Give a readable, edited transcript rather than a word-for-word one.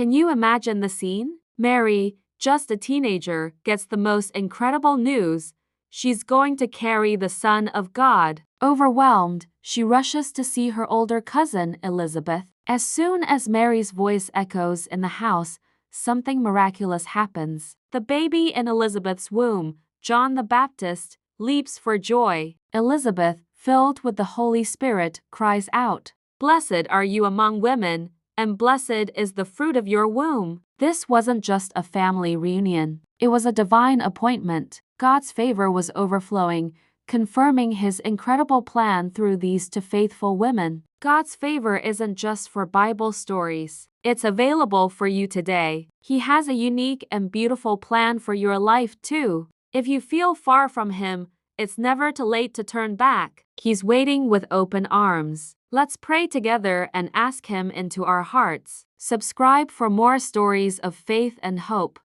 Can you imagine the scene? Mary, just a teenager, gets the most incredible news. She's going to carry the Son of God. Overwhelmed, she rushes to see her older cousin, Elizabeth. As soon as Mary's voice echoes in the house, something miraculous happens. The baby in Elizabeth's womb, John the Baptist, leaps for joy. Elizabeth, filled with the Holy Spirit, cries out, "Blessed are you among women, and blessed is the fruit of your womb." This wasn't just a family reunion. It was a divine appointment. God's favor was overflowing, confirming His incredible plan through these two faithful women. God's favor isn't just for Bible stories. It's available for you today. He has a unique and beautiful plan for your life too. If you feel far from Him, it's never too late to turn back. He's waiting with open arms. Let's pray together and ask Him into our hearts. Subscribe for more stories of faith and hope.